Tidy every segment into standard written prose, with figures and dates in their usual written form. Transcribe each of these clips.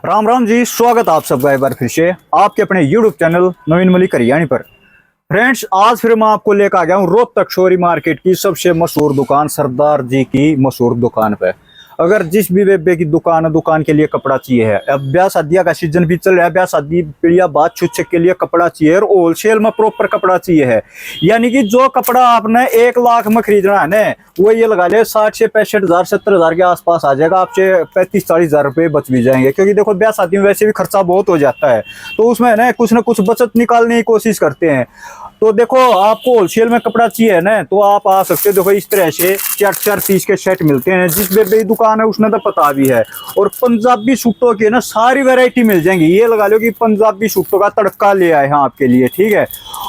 राम राम जी, स्वागत आप सबका एक बार फिर से आपके अपने YouTube चैनल नवीन मलिक हरियाणी पर। फ्रेंड्स, आज फिर मैं आपको लेकर आ गया हूँ रोहतक शोरी मार्केट की सबसे मशहूर दुकान सरदार जी की मशहूर दुकान पे। अगर जिस भी बेबे की दुकान के लिए कपड़ा चाहिए है, अब ब्याह शादियां का सीजन भी चल रहा है, ब्याह शादी पीड़िया बात छुच्छक के लिए कपड़ा चाहिए और होलसेल में प्रॉपर कपड़ा चाहिए है। यानी कि जो कपड़ा आपने 1 लाख में खरीदना है ना, वो ये लगा ले 60 से 65 हजार 70 हजार के आसपास आ जाएगा। आपसे 35-40 हजार रुपये बच भी जाएंगे, क्योंकि देखो ब्याह शादी में वैसे भी खर्चा बहुत हो जाता है, तो उसमें ना कुछ बचत निकालने की कोशिश करते हैं। तो देखो, आपको होलसेल में कपड़ा चाहिए ना, तो आप आ सकते हो। देखो इस तरह से 4-4 पीस के सेट मिलते हैं। जिस बेबे दुकान है उसने तो पता भी है। और पंजाबी सूटों की ना सारी वैरायटी मिल जाएंगी। ये लगा लो कि पंजाबी सूटों का तड़का ले आए हैं आपके लिए, ठीक है।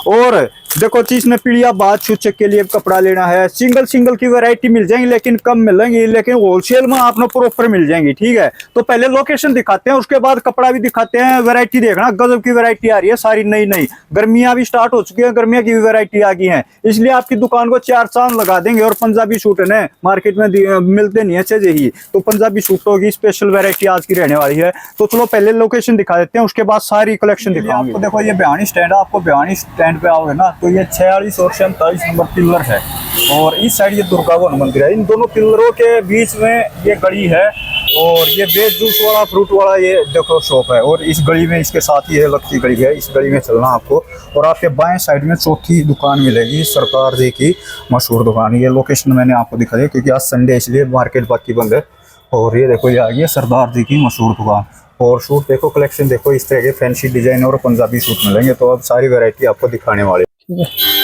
और देखो चीज ने पीड़िया बात छुच्छक के लिए कपड़ा लेना है, सिंगल की वैरायटी मिल जाएंगी, लेकिन कम मिलेंगी, लेकिन होलसेल में आपने प्रॉपर मिल जाएंगी, ठीक है। तो पहले लोकेशन दिखाते हैं, उसके बाद कपड़ा भी दिखाते हैं। वैरायटी देखना, गजब की वैरायटी आ रही है, सारी नई। गर्मियां भी स्टार्ट हो चुकी है, गर्मियां की भी वैरायटी आ गई है, इसलिए आपकी दुकान को 4 चांद लगा देंगे। और पंजाबी सूट है ना, मार्केट में मिलते नहीं है अच्छे ही, तो पंजाबी सूटों की स्पेशल वैरायटी आज की रहने वाली है। तो चलो पहले लोकेशन दिखा देते हैं, उसके बाद सारी कलेक्शन दिखाऊंगी आपको। देखो ये बिहानी स्टैंड है, आपको बिहानी स्टैंड पे आओगे ना, तो ये 46 और 47 नंबर पिलर है, और इस साइड ये दुर्गा भवन मंदिर है। इन दोनों पिलरों के बीच में ये गली है, और ये वेज जूस वाला फ्रूट वाला ये देखो शॉप है। और इस गली में इसके साथ ही लगती गली है, इस गली में चलना आपको। और आपके बाएं साइड में चौथी दुकान मिलेगी, सरकार जी की मशहूर दुकान। ये लोकेशन मैंने आपको दिखा दिया, क्योंकि आज संडे इसलिए मार्केट बाकी बंद है। और ये देखो, ये आ गई सरदार जी की मशहूर दुकान। और सूट देखो, कलेक्शन देखो, इस तरह के फैंसी डिजाइन और पंजाबी सूट मिलेंगे। तो अब सारी वैरायटी आपको दिखाने वाले, ठीक है।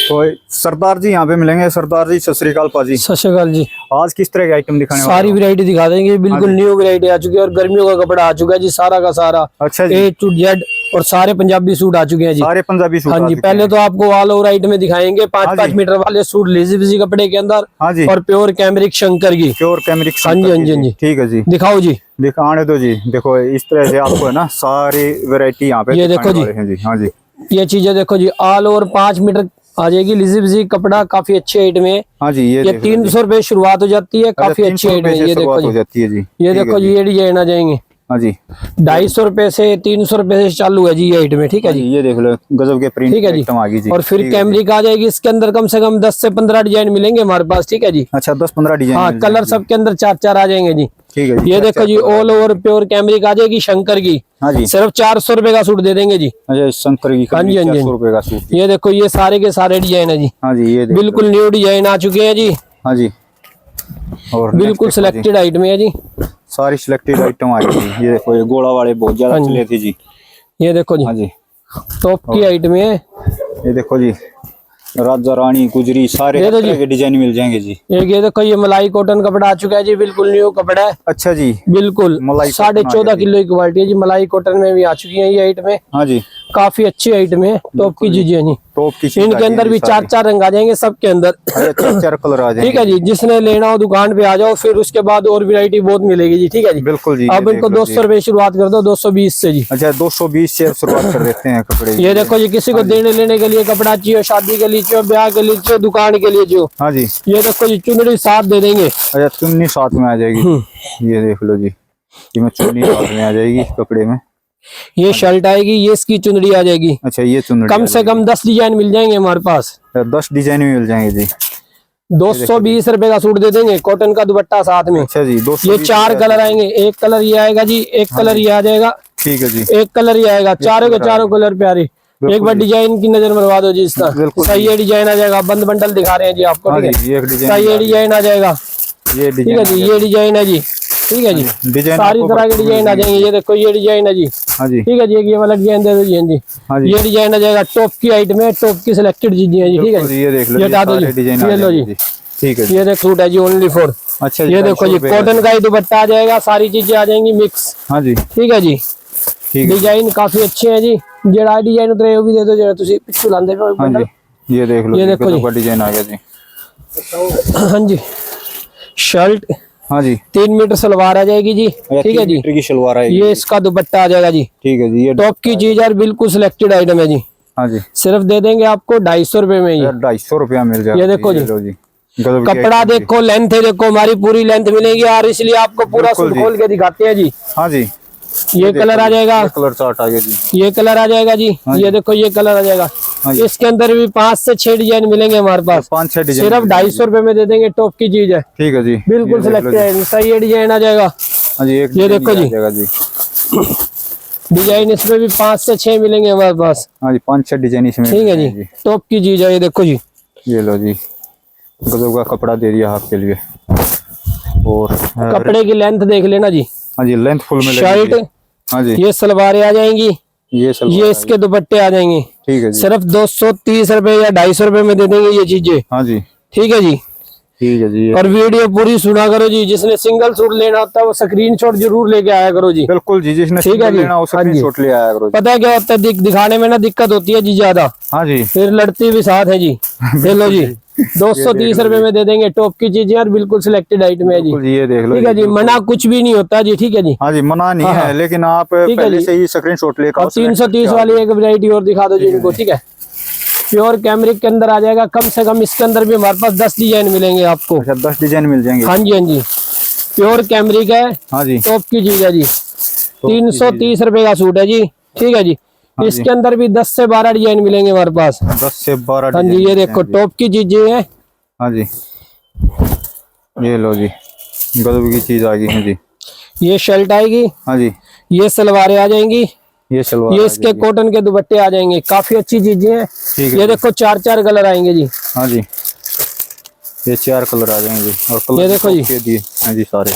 तो सरदार जी यहाँ पे मिलेंगे। सरदार जी सत श्री अकाल पाजी। सत श्री अकाल जी। आज किस तरह के आइटम दिखाने वाले? सारी वैरायटी दिखा देंगे, बिल्कुल न्यू वैरायटी आ चुकी है, और गर्मियों का कपड़ा आ चुका है जी, सारा का सारा। अच्छा जी। A to Z, और सारे पंजाबी सूट आ चुके हैं जी, सारे पंजाबी सूट। हाँ जी। पहले तो आपको ऑल ओवर आइटम में दिखाएंगे 5-5 मीटर वाले सूट, लेजी कपड़े के अंदर। हाँ जी। और प्योर कैमरिक शंकर की, प्योर कैमरिक। हाँ जी, हाँ जी, ठीक है जी। दिखाओ जी, दिखाने दो जी। देखो इस तरह से आपको है ना सारी वैरायटी यहाँ पे, ये देखो जी। हाँ जी, ये चीजें देखो जी, ऑल ओवर 5 मीटर आ जाएगी। लिजी कपड़ा काफी अच्छे आइटम है। हाँ जी। ये 300 रुपए शुरुआत हो जाती है, काफी अच्छी आइटम है। ये देखो जी, ये देखो जी, ये डिजाइन आ जाएंगे। हाँ जी। 250 रुपए से 300 रुपए से चालू है जी ये आइटम है, ठीक है जी। ये देख लो, गजब के प्रिंट, ठीक है जी। आ गई जी। और फिर कैमरिक आ जाएगी, इसके अंदर कम से कम 10 से 15 डिजाइन मिलेंगे हमारे पास, ठीक है जी। अच्छा, 10-15 डिजाइन। हाँ, कलर सबके अंदर 4-4 आ जाएंगे जी, ठीक है। ये देखो जी, ऑल ओवर प्योर कैमरिक आ जाएगी शंकर की। हाँ जी। सिर्फ 400 रुपए का सूट दे देंगे जी। अच्छा, शंकर की। हाँ जी, 400 रुपए का सूट। ये देखो, ये सारे के सारे डिजाइन है जी। हाँ जी, ये बिल्कुल न्यू डिजाइन आ चुके हैं जी। हाँ जी। और बिल्कुल सिलेक्टेड आइटम है जी, सारी सिलेक्टेड आइटम आई थी। ये देखो, ये गोला वाले बहुत ज्यादा चले थे जी। ये देखो जी, हाँ जी, टॉप की आइटम है। ये देखो जी, राजा रानी गुजरी सारे तरह के डिजाइन मिल जाएंगे जी। ये देखो, ये मलाई कॉटन कपड़ा आ चुका है जी, बिल्कुल न्यू कपड़ा है। अच्छा जी, बिल्कुल 14.5 किलो की क्वालिटी है जी। मलाई कॉटन में भी आ चुकी है ये आइटम है। हाँ जी, काफी अच्छी आइटम है, टॉप की चीजें है जी। टॉप की, इनके अंदर भी 4-4 रंग आ जाएंगे सबके अंदर, 4 कलर आ जाएंगे, ठीक है जी। जिसने लेना हो दुकान पे आ जाओ, फिर उसके बाद और वैरायटी बहुत मिलेगी जी, ठीक है जी। बिल्कुल जी। अब इनको 200 रुपए शुरुआत कर दो, 220 से जी। अच्छा, 220 से शुरुआत कर देते हैं कपड़े। ये देखो जी, किसी को देने लेने के लिए कपड़ा चाहिए, शादी के लिए चाहिए, ब्याह के लिए चाहिए, दुकान के लिए जो। हाँ जी। ये देखो जी, चुनरी साथ दे देंगे। अच्छा, चुन्नी साथ में आ जाएगी। ये देख लो जी, ये चुन्नी साथ में आ जाएगी कपड़े में। ये शर्ट आएगी, ये इसकी चुनरी आ जाएगी। अच्छा, ये चुनरी कम से कम 10 डिजाइन मिल जाएंगे हमारे पास। 10 डिजाइन मिल जाएंगे जी। 220 रुपए का सूट दे देंगे, कॉटन का दुपट्टा साथ में। अच्छा जी, ये 4 कलर आएंगे। एक कलर ये आएगा जी, एक कलर ये आ जाएगा, ठीक है जी। एक कलर ये आएगा, चारों के चारों कलर प्यारे। एक बार डिजाइन की नजर मरवा दो जी इसका। सही ये डिजाइन आ जाएगा, बंद बंडल दिखा रहे हैं जी आपको, ठीक है। सही ये डिजाइन आ जाएगा, ये ठीक है जी। ये डिजाइन है जी, ठीक है जी। सारी तरह के डिजाइन आ जाएंगे। ये देखो, ये डिजाइन है जी। हाँ जी, ठीक है जी। ये वाला डिजाइन दे दो जी। हाँ जी, ये डिजाइन आ जाएगा, टॉप की आइटम है, टॉप की सिलेक्टेड चीजें हैं जी, ठीक है। ये देख लो, ये हटा दो जी, ये लो जी, ठीक है। ये देखो, सूट है जी ओनली फॉर। अच्छा, ये देखो जी, कॉटन का ही दुपट्टा आ जाएगा, सारी चीजें आ जाएंगी मिक्स। हाँ जी, ठीक है जी। डिजाइन काफी अच्छे हैं जी। जेड़ा डिजाइन उतरे वो भी दे दो, जेड़ा तुसी पिछू लांदे पे। हाँ जी, ये देख लो, ये देखो जी, डिजाइन आ गया जी। हाँ जी, शर्ट। हाँ जी, 3 मीटर सलवार आ जाएगी जी, ठीक है जी। मीटर की सलवार आएगी। ये इसका दुपट्टा आ जाएगा जी, ठीक है जी। ये टॉप की चीज है, बिल्कुल सिलेक्टेड आइटम है जी। हाँ जी, सिर्फ दे देंगे आपको 250 रुपए में। 250 रुपया मिल जाएगा। ये देखो जी, कपड़ा देखो, लेंथ है देखो, हमारी पूरी लेंथ मिलेगी, और इसलिए आपको पूरा सूट खोल के दिखाते हैं जी। हाँ जी, ये कलर आ जाएगा, कलर चार्ट आ गया जी। ये कलर आ जाएगा जी। ये देखो ये कलर आ जाएगा। इसके अंदर भी 5 से 6 डिजाइन मिलेंगे हमारे पास। 5-6 डिजाइन सिर्फ 250 रुपए में दे देंगे, टॉप की चीज है। ठीक है जी, बिल्कुल सिलेक्टेड। सही ये डिजाइन आ जाएगा। ये देखो जी, डिजाइन इसमें भी 5 से 6 मिलेंगे हमारे पास। हाँ जी, 5-6 डिजाइन इसमें। ठीक है जी, टॉप की चीज है। ये देखो जी, ये लो जी, गजब का कपड़ा दे दिया आपके लिए। और कपड़े की लेंथ देख लेना जी। हाँ जी, लेंथ फुल में शर्ट, हाँ जी, ये सलवारें आ जाएंगी, ये इसके दुपट्टे आ जाएंगे। ठीक है जी, सिर्फ 230 रुपए या 250 रुपए में दे देंगे ये चीजें। हाँ जी, ठीक है जी। ठीक है जी। और वीडियो पूरी सुना करो जी। जिसने सिंगल सूट लेना होता है वो स्क्रीनशॉट जरूर लेके आया करो जी। बिल्कुल जी, जिसने सिंगल लेना हो स्क्रीनशॉट ले आया करो। पता है क्या होता है, दिखाने में ना दिक्कत होती है जी ज्यादा। हाँ जी, फिर लड़ती भी साथ है जी। ले लो जी, 230 रुपए में दे देंगे, टॉप की चीजें और बिल्कुल सिलेक्टेड आइटम है जी। ये देख लो। ठीक है जी, मना कुछ भी नहीं होता जी। ठीक है जी, हाँ जी, मना नहीं है, लेकिन आप पहले से ही स्क्रीनशॉट लेकर 330 वाली एक वैरायटी और दिखा दो जी इनको। ठीक है, प्योर कैमरिक के अंदर आ जाएगा। कम से कम इसके अंदर भी हमारे पास 10 डिजाइन मिलेंगे आपको। अच्छा, 10 डिजाइन मिल जाएंगे। हाँ जी, हाँ जी, प्योर कैमरिक है। हाँ जी, टॉप की चीज है जी। 330 रुपए का सूट है जी। ठीक है जी, इसके अंदर भी 10 से 12 डिजाइन मिलेंगे हमारे पास। 10 से 12। हाँ जी, ये देखो टॉप की चीजें हैं। हाँ जी, ये लो जी, गजब की चीज आ गई है जी। ये शर्ट आएगी। हाँ जी, ये सलवारें आ जाएंगी। ये सलवार, ये इसके कॉटन के दुपट्टे आ जाएंगे। काफी अच्छी चीजें हैं। ये देखो 4-4 कलर आएंगे जी। हाँ जी, ये 4 कलर आ जाएंगे। और कलर ये देखो जी, हाँ जी, सारे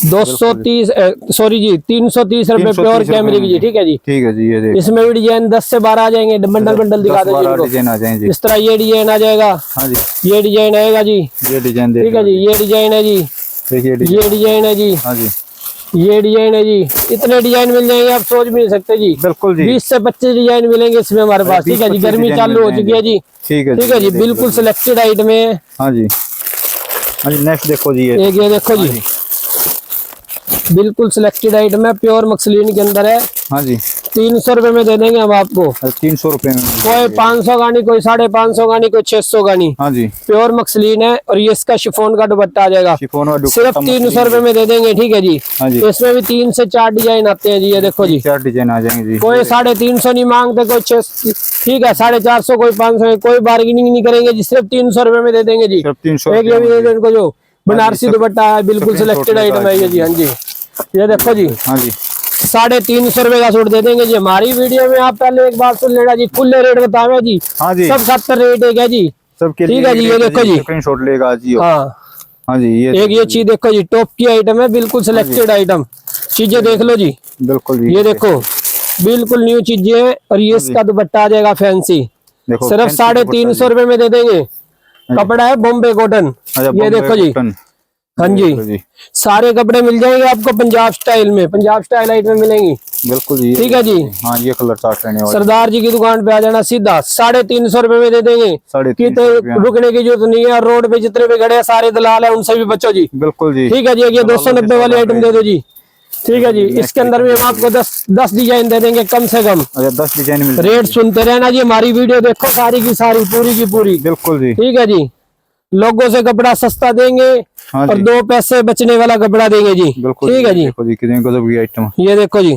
230 सॉरी जी 330 रुपए प्योर कैमरे की जी। ठीक है जी, ठीक है जी। ये देखो, इसमें भी डिजाइन 10 से 12 आ जाएंगे। बंडल बंडल दिखा दो जी इनको। डिजाइन आ जाएंगे। इस तरह ये डिजाइन आ जाएगा। हाँ जी, ये डिजाइन आएगा जी। ये डिजाइन ठीक है जी, ये डिजाइन है जी। देखिए, ये डिजाइन है जी। हाँ जी, ये डिजाइन है जी। इतने डिजाइन मिल जाएंगे आप सोच भी नहीं सकते जी। बिल्कुल जी, 20 से 25 डिजाइन मिलेंगे इसमें हमारे पास। ठीक है जी, गर्मी चालू हो चुकी है जी। ठीक है, ठीक है जी, बिल्कुल सिलेक्टेड आइटम है। हाँ जी, हाँ जी। नेक्स्ट देखो जी, ये देखो जी, बिल्कुल सिलेक्टेड आइटम है। प्योर मसलिन के अंदर है। हाँ जी, 300 रुपए में दे देंगे हम आपको। 300 रुपए में। कोई 500 गानी, कोई 550 गानी, कोई 600 गानी। हाँ जी, प्योर मसलिन है। और ये इसका शिफॉन का दुपट्टा आ जाएगा। शिफॉन और सिर्फ 300 रुपए में दे देंगे। ठीक है जी। हाँ जी, इसमें भी 3 से 4 डिजाइन आते हैं जी। ये देखो जी, 4 डिजाइन आ जाएंगे जी। कोई 350 नहीं मांगते, कोई 600। ठीक है, 450, कोई 500, कोई बार्गेनिंग नहीं करेंगे जी। सिर्फ 300 रुपए में दे देंगे जी। सिर्फ 300 एक ये भी दे दो इनको, जो बनारसी दुपट्टा है, बिल्कुल सिलेक्टेड आइटम है ये जी। हाँ जी, ये देखो जी, हाँ जी, 350 रुपए का सूट दे देंगे जी। हमारी वीडियो में आप पहले एक बार सुन लेना जी, खुले रेट बतावे जी। हाँ जी, सब 70 रेट है क्या जी। सबके ठीक है जी, ये देखो जी, स्क्रीनशॉट लेगा जी। हाँ हाँ जी, ये चीज देखो जी, टॉप की आइटम है, बिल्कुल सिलेक्टेड आइटम। चीजें देख लो जी, बिल्कुल जी। ये देखो बिल्कुल न्यू चीजें हैं। और ये इसका दुपट्टा आ जाएगा फैंसी। सिर्फ 350 रुपए में दे देंगे। कपड़ा है बॉम्बे कॉटन। ये देखो जी, हाँ जी, सारे कपड़े मिल जाएंगे आपको पंजाब स्टाइल में। पंजाब स्टाइल आइटम मिलेंगी। बिल्कुल जी, ठीक है जी। हाँ, ये कलर चार्ट रहने वाला। सरदार जी की दुकान पे आ जाना सीधा। 350 रुपए में दे देंगे। 350 रुकने की जरूरत नहीं है। और रोड पे जितने भी खड़े हैं सारे दलाल है, उनसे भी बचो जी। बिल्कुल जी। ठीक है जी, ये 290 वाली आइटम दे दो जी। ठीक है जी, इसके अंदर भी हम आपको 10 डिजाइन दे देंगे कम से कम। 10 डिजाइन मिल। रेट सुनते रहना जी, हमारी वीडियो देखो सारी की सारी, पूरी की पूरी। बिल्कुल जी। ठीक है जी, लोगों से कपड़ा सस्ता देंगे। हाँ और जी, 2 पैसे बचने वाला कपड़ा देंगे जी। ठीक है जी, देखो जी, कितने गजब की आइटम। ये देखो जी,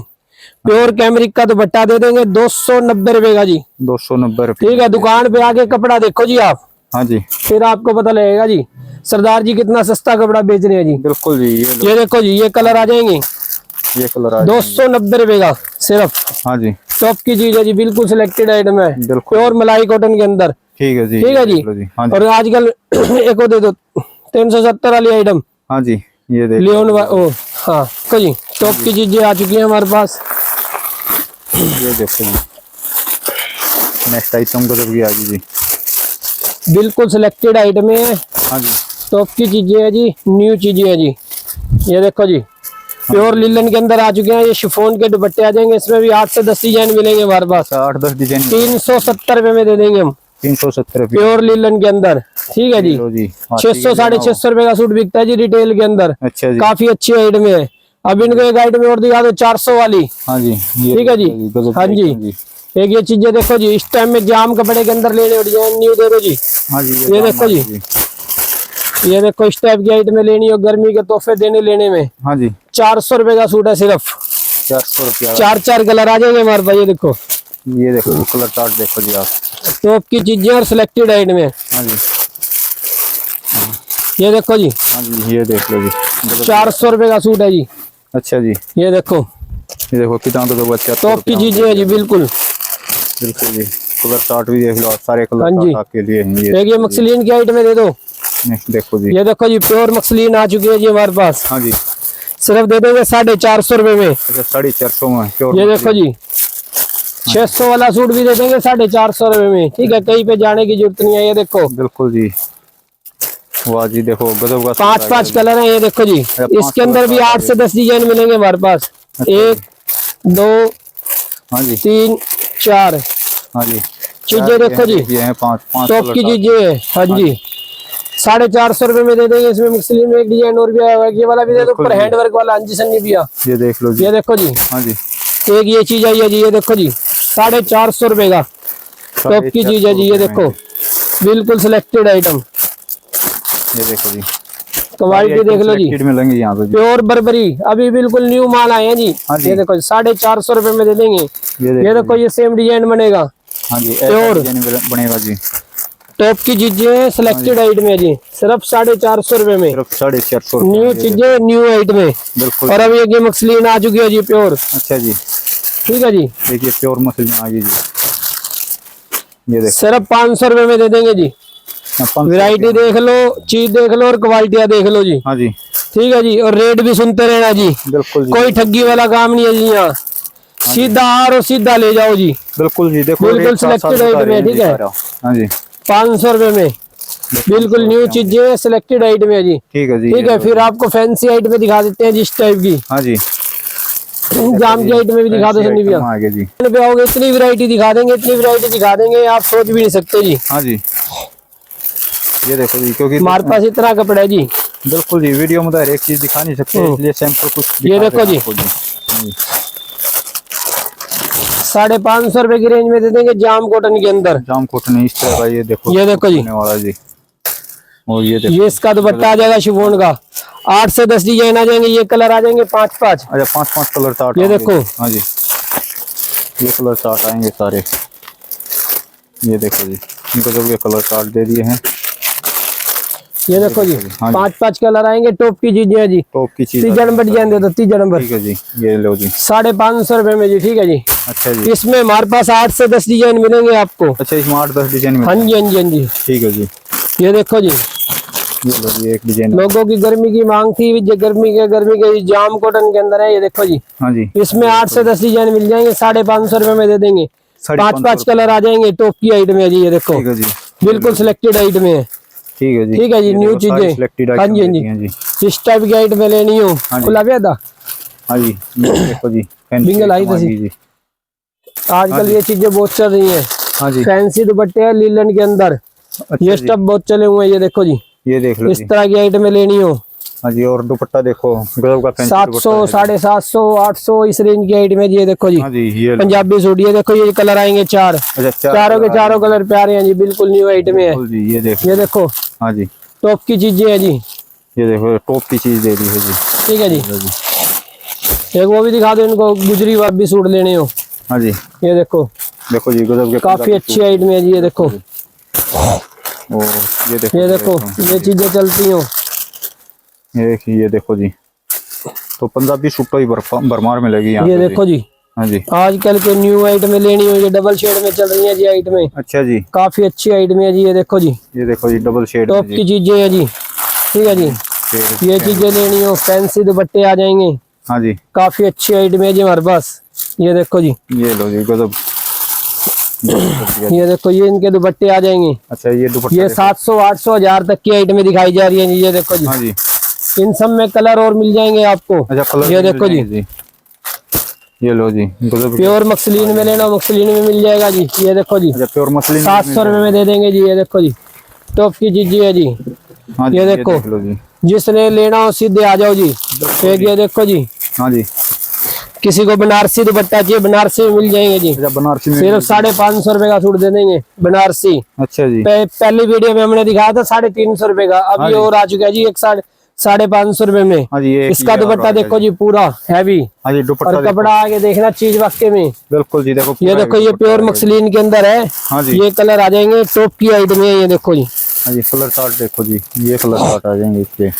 प्योर कैमरिक का दुपट्टा दे देंगे 290 रुपए का जी। 290 रुपए। ठीक है, दुकान पे आके कपड़ा देखो जी आप, हाँ जी, फिर आपको पता लगेगा जी सरदार जी कितना सस्ता कपड़ा बेच रहे हैं जी। बिल्कुल जी। ये देखो जी, ये कलर आ जाएंगे। ये कलर आ 290 रुपए का सिर्फ। हाँ जी, टॉप की चीज है जी, बिल्कुल सिलेक्टेड आइटम है। बिल्कुल। प्योर मलाई कॉटन के अंदर। ठीक है जी। ठीक है जी। हाँ जी, और आजकल एक और दे दो 370 वाली आइटम। हाँ जी, ये देख लियोन ओ हाँ देखो जी, टॉप की चीजें आ चुकी है हमारे पास। ये देखो जी, नेक्स्ट आइटम गजब की आ गई जी। बिल्कुल सिलेक्टेड आइटम है। हाँ जी, टॉप की चीजें है जी, न्यू चीजें है जी। ये देखो जी, प्योर लिलन के अंदर आ चुके हैं। ये शिफॉन के दुपट्टे आ जाएंगे। इसमें भी 8 से 10 डिजाइन मिलेंगे हमारे पास। 8-10 डिजाइन। 370 रुपए में दे देंगे हम। 370 रुपए प्योर लिलन के अंदर। ठीक है जी, 600 650 रुपए का सूट बिकता है जी रिटेल के अंदर। अच्छा जी, काफी अच्छी आइटम है। अब इनको एक आइटम और दिखा दो 400 वाली। हाँ जी, ठीक है जी, हाँ जी, एक ये चीजें देखो जी, इस टाइम में जाम कपड़े के अंदर लेने डिजाइन न्यू दे दो जी। हाँ जी, ये देखो जी, ये देखो इस टाइप की आइटम लेनी हो गर्मी के तोहफे देने लेने में। हाँ जी, 400 रुपए का सूट है सिर्फ। 400 रुपया। 4 कलर आ जाएंगे हमारे पास। ये देखो कलर चार्ट देखो जी आप। टॉप की चीजें और सिलेक्टेड आइटम में। हाँ जी, ये देखो जी। हाँ जी, ये देख लो जी। 400 रुपए का सूट है जी। अच्छा जी, ये देखो कितना तो बच्चा टॉप की चीजें है जी। बिल्कुल बिल्कुल जी। कलर चार्ट भी देख लो आप, सारे कलर हाँ जी। चार्ट आपके लिए हैं। एक ये मक्सलीन की आइटम में दे दो। देखो जी। ये देखो जी प्योर मक्सलीन आ चुकी है जी हमारे पास। हाँ जी, सिर्फ दे देंगे 450 रुपए में। अच्छा 450 में प्योर। ये देखो जी 600 वाला सूट भी दे देंगे 450 रुपए में। ठीक है, कहीं पे जाने की जरूरत नहीं है। ये देखो बिल्कुल जी, वाह जी, देखो गजब का। 5 कलर है। ये देखो जी, इसके अंदर भी 8 से 10 डिजाइन मिलेंगे हमारे पास। 1 2 हाँ जी, 3 4 हाँ जी, चीजें देखो जी। ये हैं 5 टॉप की चीजें है। हाँ जी, 450 रुपए में दे देंगे। इसमें मक्सलीन में एक डिजाइन और भी आया हुआ है। ये वाला भी दे दो, ऊपर हैंड वर्क वाला अंजी सन्नी भी आ। ये देख लो जी। ये देखो जी। हाँ जी, एक ये चीज आई है जी। ये देखो जी 450 रुपए का टॉप की चीज है जी। ये देखो बिल्कुल सिलेक्टेड आइटम। ये देखो जी, क्वालिटी देख लो जी। मिलेंगे यहाँ पे। प्योर बर्बरी अभी बिल्कुल न्यू माल आए हैं जी। हाँ जी। ये देखो 450 रुपए में दे देंगे। ये देखो ये सेम डिजाइन बनेगा। हाँ जी, प्योर बनेगा जी। टॉप की चीजें सिलेक्टेड आइटम है जी। सिर्फ 450 रुपए में। सिर्फ 450 न्यू चीजें न्यू आइटम में। बिल्कुल। और अभी ये मक्सलीन आ चुकी है जी प्योर। अच्छा जी, ठीक है जी। देखिए प्योर मछली आ गई जी। ये देखो सिर्फ 500 रुपए में दे देंगे जी। वैरायटी देख लो, चीज देख लो और क्वालिटियां देख लो जी। हाँ जी, ठीक है जी। और रेट भी सुनते रहना जी। बिल्कुल जी। कोई ठगी वाला काम नहीं है जी यहाँ। सीधा आ और सीधा ले जाओ जी। बिल्कुल जी, देखो बिल्कुल रेट साथ-साथ सिलेक्टेड बता आइटम रहे है। हैं ठीक जी है, सारा। हाँ जी, 500 रुपए में बिल्कुल न्यू चीजें सिलेक्टेड आइटम है जी। ठीक है जी। ठीक है, फिर आपको फैंसी आइटम में दिखा देते हैं जिस टाइप की। हाँ जी, जाम की आइटम में भी दिखा दो सन्नी भैया। आगे जी। पे आओगे इतनी वैरायटी दिखा देंगे, इतनी वैरायटी दिखा देंगे आप सोच भी नहीं सकते जी। हाँ जी, ये देखो जी, क्योंकि हमारे पास इतना कपड़ा है जी। बिल्कुल जी, वीडियो में तो हर एक चीज दिखा नहीं सकते, इसलिए सैंपल कुछ ये देखो जी। 550 रुपए की रेंज में दे देंगे जाम कॉटन के अंदर। जाम कॉटन इस तरह का। ये देखो जी वाला जी। और ये देखो, ये इसका दुपट्टा आ जाएगा शिफॉन का। 8 से 10 डिजाइन आ जाएंगे। ये कलर आ जाएंगे 5-5। अच्छा 5 कलर चार्ट। ये देखो। हाँ जी, ये कलर चार्ट आएंगे सारे। ये देखो जी, इनको जब ये कलर चार्ट दे दिए हैं। ये देखो जी हाँ जी। 5-5 कलर आएंगे। टॉप की चीजें है जी। टॉप की चीज 3 नंबर डिजाइन दे दो, 3 नंबर। ठीक है जी, ये लो जी। 550 रुपए में जी। ठीक है जी। अच्छा जी, इसमें हमारे पास 8 से 10 डिजाइन मिलेंगे आपको। अच्छा इसमें 8-10 डिजाइन में। हाँ जी, हाँ जी, हाँ जी। ठीक है जी, ये देखो जी, ये लो जी एक डिजाइन। लोगों की गर्मी की मांग थी। गर्मी के जाम कॉटन के अंदर है। ये देखो जी, हाँ जी, इसमें 8 से 10 डिजाइन मिल जाएंगे। 550 रुपए में दे देंगे। 5-5 कलर आ जाएंगे। टॉप की आइटम है जी। ये देखो ठीक है जी, बिल्कुल सिलेक्टेड आइटम है। ठीक है जी। ठीक है जी, ये न्यू देखो सारी चीजें। selected हाँ item जी, हाँ देती हैं जी। इस टाइप की आइटम लेनी हो खुला भी था। हाँ जी, ये देखो जी बिंगल आई फैंसी थी। जी। आजकल ये चीजें बहुत चल रही हैं। हाँ जी, फैंसी दुपट्टे हैं लीलन के अंदर। अच्छा ये जी, स्टफ बहुत चले हुए हैं। ये देखो जी, ये देख लो इस जी। तरह की आइटम लेनी हो। हाँ जी, और दुपट्टा देखो गजब का फैंसी 700, दुपट्टा है। 750, 800 इस रेंज की आइटम है जी। ये देखो जी हाँ जी, ये लो। पंजाबी सूट। ये देखो ये कलर आएंगे 4। अच्छा चारों के चारों कलर प्यारे हैं जी। बिल्कुल न्यू आइटम है। बिल्कुल जी, ये देखो। ये देखो हाँ जी, टॉप की चीजें है जी। ये देखो टॉप की चीज दे दी है जी। ठीक है जी। लो जी। एक वो भी दिखा दो इनको, गुजरी वापी सूट लेने हो। हाँ जी, ये देखो जी गजब के काफी अच्छी आइटम है जी। ये देखो, ओ ये देखो, ये चीजें चलती हो। ये देखो जी, तो पंजाबी सूट ही भरमार मिलेगी यहाँ ये पे देखो जी, हाँ जी, आजकल के न्यू आइटम लेनी हो। ये डबल शेड में चल रही है जी आइटम। अच्छा जी, काफी अच्छी आइटम है जी। ये देखो जी, ये देखो जी डबल शेड टॉप की चीजें है जी। ठीक है जी, ये चीजें लेनी हो। फैंसी दुपट्टे आ जाएंगे। हाँ जी, काफी अच्छी आइटम है जी हमारे पास। ये देखो जी, ये लो जी गजब। ये देखो ये इनके दुपट्टे आ जाएंगे। अच्छा ये दुपट्टा ये देखो। 700, 800, 1000 तक की आइटम दिखाई जा रही है जी। ये देखो जी, हाँ जी, इन सब में कलर और मिल जाएंगे आपको। अच्छा कलर ये भी देखो मिल जी, जाएंगे ये लो जी गजब। प्योर मक्सलीन में लेना, मक्सलीन में मिल जाएगा जी। ये देखो जी, अच्छा प्योर मसलिन 700 रुपए में दे देंगे जी। ये देखो जी, टॉप की चीजें है जी। हाँ जी, ये देखो। देख लो जी। जिसने लेना हो सीधे आ जाओ जी। एक ये देखो जी, हाँ जी, किसी को बनारसी दुपट्टा चाहिए, बनारसी में मिल जाएंगे जी। अच्छा बनारसी में सिर्फ 550 रुपए का सूट दे देंगे बनारसी। अच्छा जी, पहली वीडियो में हमने दिखाया था 350 रुपए का। अब हाँ ये जी। और आ चुका है जी, एक 550 रुपए में। हाँ जी, ये इसका दुपट्टा देखो जी पूरा हैवी। हाँ जी, दुपट्टा और कपड़ा आगे देखना चीज वाकई में बिल्कुल जी। देखो ये देखो, ये प्योर मसलिन के अंदर है। हाँ जी, ये कलर आ जाएंगे टॉप की आइटम है। ये देखो जी, हाँ जी, कलर चार्ट देखो जी, ये कलर चार्ट आ जाएंगे इसके।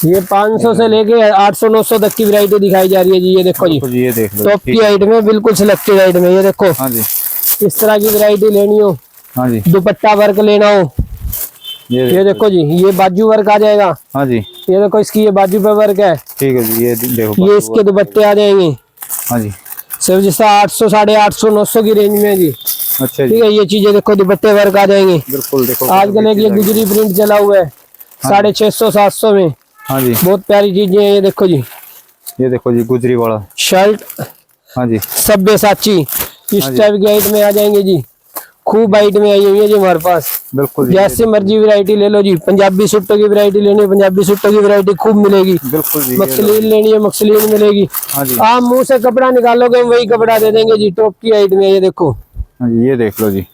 ये 500 से लेके 800-900 तक की वैरायटी दिखाई जा रही है जी। ये देखो जी, ये देख लो, टॉप की आइटम है, बिल्कुल सिलेक्टेड आइटम है। ये देखो, हाँ जी, इस तरह की वैरायटी लेनी हो, हाँ जी, दुपट्टा वर्क लेना हो, ये देखो जी, ये बाजू वर्क आ जाएगा। हाँ जी, ये देखो, इसकी ये बाजू पे वर्क है। ठीक है जी, ये देखो, ये इसके दुपट्टे आ जाएंगे। हाँ जी, सिर्फ जैसा 800, 850, 900 की रेंज में है जी। अच्छा जी, ठीक है, ये चीजें देखो, दुपट्टे वर्क आ जाएंगे। बिल्कुल देखो, आजकल एक ये गुजरी प्रिंट चला हुआ है 650, 700 में। हाँ जी, बहुत प्यारी चीजें हैं। ये देखो जी, ये देखो जी, गुजरी वाला, शर्ट हाँ जी, सब्यसाची इस टाइप की आइट में आ जाएंगे जी। खूब आइट में आई हुई है जी हमारे पास। बिल्कुल जी, जैसे मर्जी वैरायटी ले लो जी। पंजाबी सूटों की वैरायटी लेनी है, पंजाबी सूटों की वैरायटी खूब मिलेगी। बिल्कुल जी, मखलीन लेनी है, मखलीन मिलेगी। हाँ जी, आप मुंह से कपड़ा निकालोगे वही कपड़ा दे देंगे जी। टॉप की आइट में ये देखो, हाँ जी, ये देख लो जी,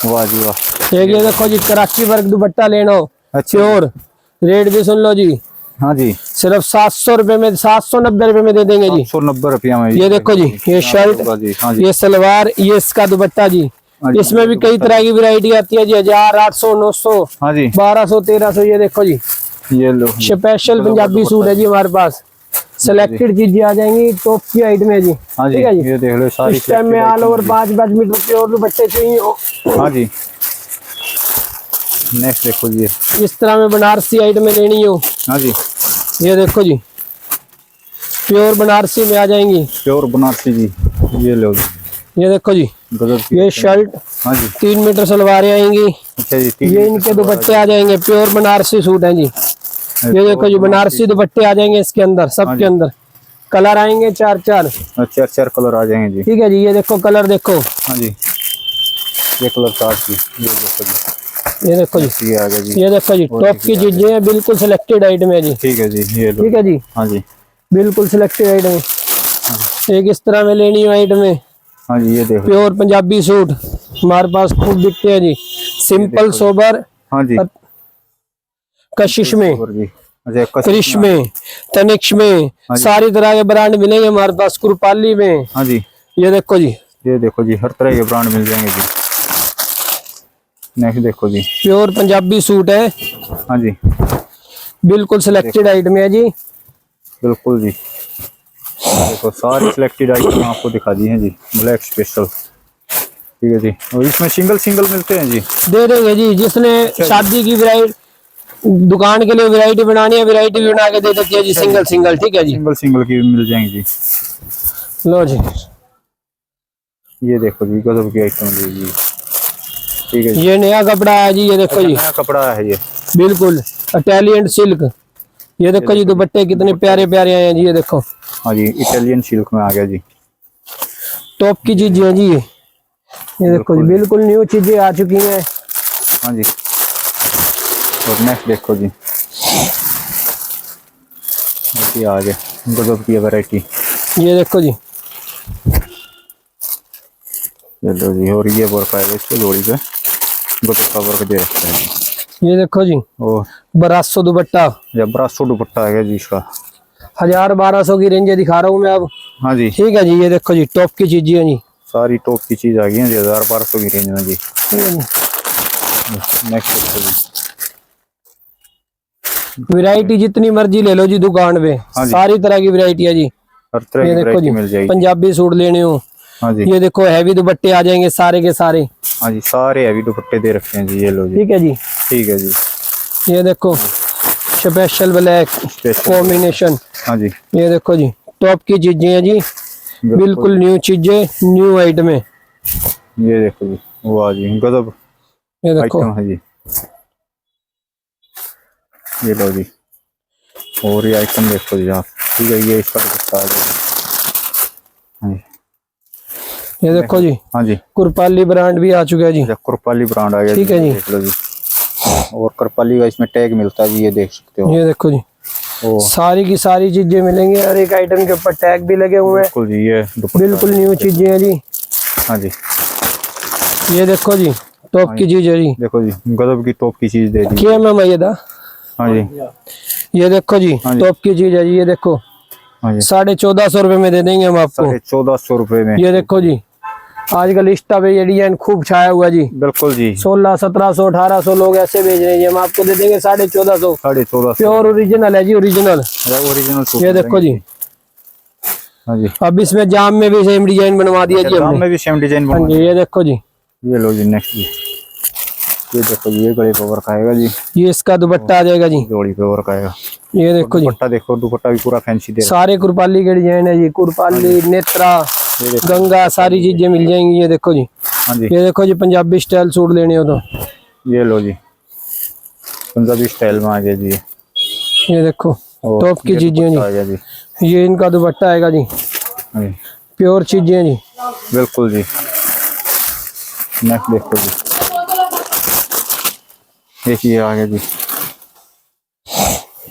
वाह जी वाह। एक ये देखो जी, कराची वर्क दुपट्टा लेना हो अच्छा, प्योर, रेट भी सुन लो जी, हाँ जी, सिर्फ 700 रुपए में, 790 रुपए में दे देंगे जी। 190 रुपया में। ये देखो जी, ये शर्ट, हाँ जी, ये सलवार, ये इसका दुपट्टा जी। हाँ जी, इसमें भी कई तरह की वैरायटी आती है जी। 1000, 800, 900, हाँ जी, 1200, 1300। ये देखो जी, ये लो, स्पेशल पंजाबी सूट है जी हमारे पास। सिलेक्टेड चीजें आ जाएंगी, टॉप की आइटम है जी। हाँ जी, ठीक है जी, ये देख लो सारी इस टाइम में ऑल ओवर 5 मीटर के और दुपट्टे चाहिए हो। हाँ जी, नेक्स्ट देखो जी, इस तरह में बनारसी आइटम में लेनी हो, हाँ जी, ये देखो जी, प्योर बनारसी में आ जाएंगी। प्योर बनारसी जी, ये लो जी, ये देखो जी, गजब की, ये शर्ट, हाँ जी, 3 मीटर सलवारें आएंगी। अच्छा जी, ये इनके दुपट्टे आ जाएंगे, प्योर बनारसी सूट है जी। ये देखो जी, बनारसी दुपट्टे आ जाएंगे इसके अंदर, सबके अंदर कलर आएंगे 4-4। चार चार कलर आ जाएंगे जी। ठीक है जी, ये देखो कलर देखो, हाँ जी, ये कलर चार्ट की, ये देखो जी, ये देखो जी, ये आ गया जी, ये देखो जी, टॉप की चीजें हैं, बिल्कुल सिलेक्टेड आइटम है जी। ठीक है जी, ये लो, ठीक है जी, हाँ जी, बिल्कुल सिलेक्टेड आइटम है। एक इस तरह में लेनी हो आइटम है, हाँ जी, ये देखो, प्योर पंजाबी सूट हमारे पास खूब बिकते हैं जी। सिंपल सोबर, हाँ जी, कशिश में, और जी, अच्छा, क्रिश में, तनिक्स में, सारी तरह के ब्रांड मिलेंगे हमारे पास। कुरपाली में, हाँ जी, ये देखो जी, ये देखो जी, हर तरह के ब्रांड मिल जाएंगे जी। नेक्स्ट देखो जी, प्योर पंजाबी सूट है, हाँ जी, बिल्कुल सिलेक्टेड आइटम है जी। बिल्कुल जी, देखो सारी सिलेक्टेड आइटम आपको दिखा दी हैं जी, ब्लैक स्पेशल। ठीक है जी, और इसमें सिंगल सिंगल मिलते हैं जी, दे देंगे जी। जिसने शादी की वैरायटी, दुकान के लिए वैरायटी बनानी है, वैरायटी भी बना के दे देती है जी, सिंगल सिंगल। ठीक है जी, सिंगल सिंगल की भी मिल जाएंगी जी। लो जी, ये देखो जी, गजब की आइटम है जी। ठीक है जी, ये नया कपड़ा है जी। ये देखो जी, नया कपड़ा है ये, बिल्कुल इटालियन सिल्क। ये देखो जी, दुपट्टे कितने प्यारे प्यारे आए हैं जी। ये देखो, हाँ जी, इटालियन सिल्क में आ गया जी, टॉप की चीजें हैं जी। ये देखो जी, बिल्कुल न्यू चीजें आ चुकी हैं। हाँ जी, और नेक्स्ट देखो जी, ये आ गया गजब की वैरायटी। ये देखो जी, चलो जी, और ये वर्क आएगा इसको जोड़ी पे, गजब का वर्क दे रखा है जी। ये देखो जी, और 1200 दुपट्टा, जब 1200 दुपट्टा आ गया जी इसका। 1000-1200 की रेंज दिखा रहा हूँ मैं अब। हाँ जी, ठीक है जी, ये देखो जी, टॉप की चीजें हैं जी। सारी टॉप की चीज आ गई है जी, 1000-1200 की रेंज में जी। ठीक है जी, नेक्स्ट देखो जी, वैरायटी जितनी मर्जी ले लो जी दुकान पे, सारी तरह की वैरायटी है जी। हर तरह ये की देखो वैरायटी जी, मिल जाएगी। पंजाबी सूट लेने हो, हाँ जी, ये देखो हैवी दुपट्टे आ जाएंगे सारे के सारे। हाँ जी, सारे हैवी दुपट्टे दे रखे हैं जी, ये लो जी। ठीक है जी, ठीक है जी, ये देखो स्पेशल ब्लैक कॉम्बिनेशन। हाँ जी, ये देखो जी, टॉप की चीजें हैं जी, बिल्कुल न्यू चीजें, न्यू आइटम है। ये देखो जी, वाह जी, गजब ये देखो, आइटम है जी। ये लो जी, और ये आइटम देखो जी आप। ठीक है, ये इसका दुपट्टा आ गया। हाँ जी, ये देखो जी, हाँ जी, कुरपाली ब्रांड भी आ चुका है जी। कुरपाली ब्रांड आ गया। ठीक है जी, देख लो जी, और कुरपाली का इसमें टैग मिलता है जी, ये देख सकते हो। ये देखो जी, सारी की सारी चीजें मिलेंगी, हर एक आइटम के ऊपर टैग भी लगे हुए हैं। बिल्कुल जी, ये बिल्कुल न्यू चीजें हैं जी। हाँ जी, ये देखो जी, टॉप की चीज है जी। देखो जी, गजब की टॉप की चीज दे दी। क्या मैम ये था? हाँ जी, ये देखो जी टॉप की चीज है जी। ये देखो हाँ जी, 1450 रुपए में दे देंगे हम आपको। 1450 रुपए में। ये देखो जी आजकल इंस्टा पे ये डिजाइन खूब छाया हुआ जी। बिल्कुल जी, 1600, 1700, 1800 लोग ऐसे बेच रहे हैं जी, हम आपको दे देंगे 1450। 1450 प्योर ओरिजिनल है जी, ओरिजिनल। ओरिजिनल। ये देखो जी। हाँ जी, अब इसमें जाम में भी सेम डिजाइन बनवा दिया जी जाम हमने। में भी सेम डिजाइन हाँ बनवा जी, ये देखो जी। ये लो जी नेक्स्ट जी, ये देखो जी, ये गले पे वर्क आएगा जी, ये इसका दुपट्टा आ जाएगा जी। जोड़ी पे वर्क आएगा। ये देखो जी, दुपट्टा देखो, दुपट्टा भी पूरा फैंसी दे सारे कुरपाली के डिजाइन है जी। कुरपाली, नेत्रा, गंगा, सारी चीजें मिल जाएंगी। ये देखो जी, हाँ जी, ये देखो जी पंजाबी स्टाइल सूट लेने हो तो ये लो जी, पंजाबी स्टाइल में आ गया जी। ये देखो और टॉप की ये चीजें दुपट्टा आ जी। गया जी। ये इनका दुपट्टा आएगा जी, हाँ जी, प्योर चीजें जी। बिल्कुल जी। नेक्स्ट देखो जी, एक ये आ गया जी।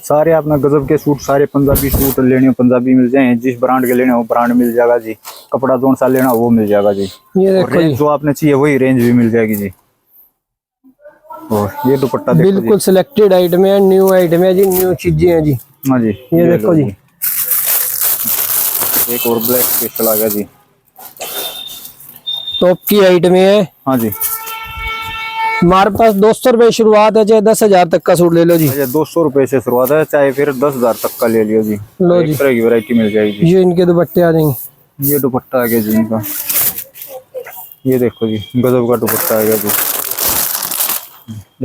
सारे अपना गजब के सूट, सारे पंजाबी सूट लेने हो पंजाबी मिल जाए, जिस ब्रांड के लेने हो ब्रांड मिल जाएगा जी। कपड़ा जोन सा लेना हो वो मिल जाएगा जी। ये और देखो रेंज जी, जो आपने चाहिए वही रेंज भी मिल जाएगी जी। और ये दुपट्टा देखो बिल्कुल सिलेक्टेड आइटम है, न्यू आइटम है जी, न्यू चीजें हैं जी। जी। हाँ जी, ये देखो लो जी। एक और ब्लैक स्पेशल आ गया जी। टॉप की आइटम है। हाँ जी, हमारे पास 200 रुपए शुरुआत है, चाहे 10,000 तक का सूट ले लो जी। अच्छा 200 रुपए से शुरुआत है, चाहे फिर 10,000 तक का ले लियो जी। लो एक जी। तरह की वैरायटी मिल जाएगी। ये इनके दुपट्टे आ जाएंगे। ये दुपट्टा आ गया जी इनका, ये देखो जी, गजब का दुपट्टा आ गया जी।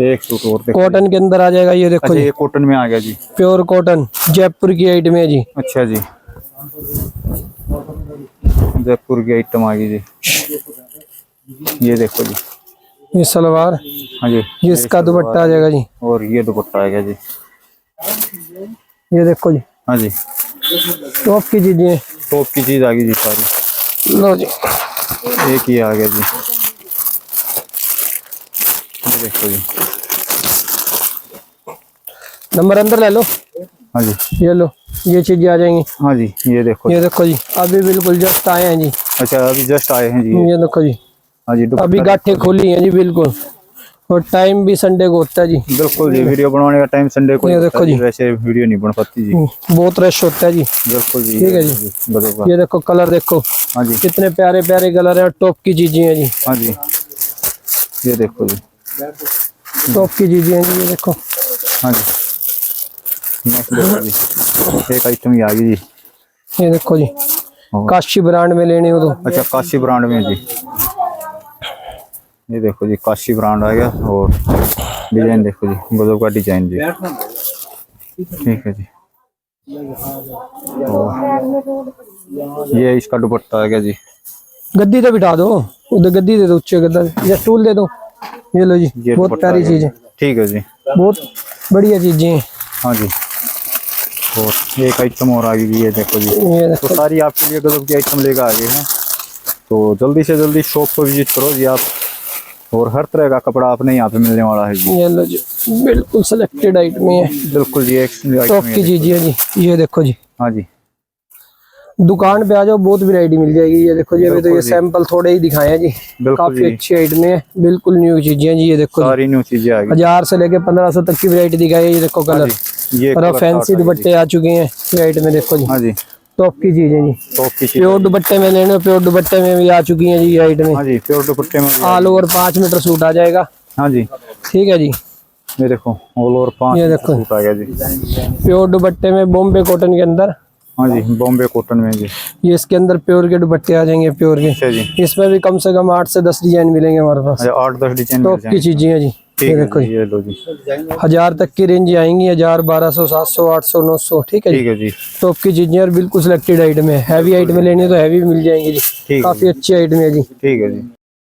एक सूट और देखो। कॉटन के अंदर आ जाएगा। ये देखो अच्छा जी, ये कॉटन में आ गया जी। प्योर कॉटन, जयपुर की आइटम है जी। अच्छा जी, जयपुर की आइटम आ गई जी। ये देखो जी, ये सलवार, हाँ जी, ये इसका दुपट्टा आ जाएगा जी। और ये दुपट्टा आ गया जी। ये देखो जी, हाँ जी, टॉप की चीजें हैं। टॉप की चीज आ गई जी सारी। लो जी, एक ही आ गया जी। ये देखो जी, नंबर अंदर ले लो। हाँ जी, ये लो, ये चीजें आ जाएंगी। हाँ जी, ये देखो। ये देखो जी, अभी बिल्कुल जस्ट आए हैं जी। अच्छा अभी जस्ट आए हैं जी। ये देखो जी, हाँ जी, अभी गांठें खोली हैं जी बिल्कुल। और टाइम भी संडे को होता है जी। बिल्कुल जी, वीडियो बनाने का टाइम संडे को ही ये होता देखो है जी, जी। वैसे वीडियो नहीं बन पाती जी। बहुत रश होता है जी। बिल्कुल जी, ठीक है जी। गजब का। ये देखो कलर देखो, हाँ जी, कितने प्यारे प्यारे कलर है। टॉप की चीजें हैं जी, हाँ जी, ये देखो जी। टॉप की चीजें हैं जी। ये देखो, हाँ जी, नेक्स्ट देखो जी, एक आइटम ही आ गई जी। ये देखो जी, और- काशी ब्रांड में लेने हो तो अच्छा काशी ब्रांड में जी। ये देखो जी, काशी ब्रांड आ गया। और डिजाइन देखो जी, गजब का डिजाइन जी। ठीक है जी। और ये इसका दुपट्टा आ गया जी। गद्दी तो बिठा दो, उधर गद्दी दे दो, ऊंचे गद्दा या स्टूल दे दो। ये लो जी, ये बहुत दुपट्टा आ प्यारी गया चीज जी। है, ठीक है जी। बहुत बढ़िया चीजें हैं। हाँ जी, और एक आइटम और आ गई जी। ये देखो जी, ये देखो, तो सारी आपके लिए गजब की आइटम लेकर आ गए हैं। तो जल्दी से जल्दी शॉप को विजिट करो जी आप। और हर तरह का कपड़ा आपने यहाँ पे मिलने वाला है जी। ये लो जी, बिल्कुल सिलेक्टेड आइटम है। बिल्कुल जी, एक टॉप आइटम की चीजें हैं जी। ये देखो जी, हाँ जी, दुकान पे आ जाओ, बहुत वैरायटी मिल जाएगी। ये देखो जी, अभी तो बिल्कुल ये जी। सैंपल थोड़े ही दिखाए हैं जी। बिल्कुल काफी जी, अच्छी आइटम है, बिल्कुल न्यू चीजें हैं जी। ये देखो जी, सारी न्यू चीजें आ गई। 1000 से लेके 1500 तक की वैरायटी दिखाई है। ये देखो हाँ कलर, जी, ये और कलर फैंसी चार्ट आ गई दुपट्टे आ चुके हैं ये आइटम में। देखो जी, जी। हाँ जी, टॉप की चीजें जी। टॉप की चीज। प्योर दुपट्टे में लेने, प्योर दुपट्टे में भी आ चुकी हैं जी ये आइटम। हाँ जी, प्योर दुपट्टे में भी आ ऑल ओवर 5 मीटर सूट आ जाएगा। हाँ जी, ठीक है जी, ये देखो ऑल ओवर 5 ये देखो। सूट आ गया जी। प्योर दुपट्टे में बॉम्बे कॉटन के अंदर। हाँ जी, बॉम्बे कॉटन में जी। ये इसके अंदर प्योर के दुपट्टे आ जाएंगे, प्योर के। अच्छा जी, इसमें भी कम से कम 8 से 10 डिजाइन मिलेंगे हमारे पास। अच्छा 8-10 डिजाइन मिल टॉप की जाएंगे। चीजें हैं जी। ठीक ये है देखो जी, जी, ये लो जी। 1000 तक की रेंज आएंगी, 1000, 1200, 700, 800, 900। ठीक है ठीक जी, है जी, टॉप की चीजें और बिल्कुल सिलेक्टेड आइटम है। हैवी आइटम लेनी है तो हैवी भी मिल जाएंगी जी। है काफी अच्छी आइटम है जी। ठीक है जी।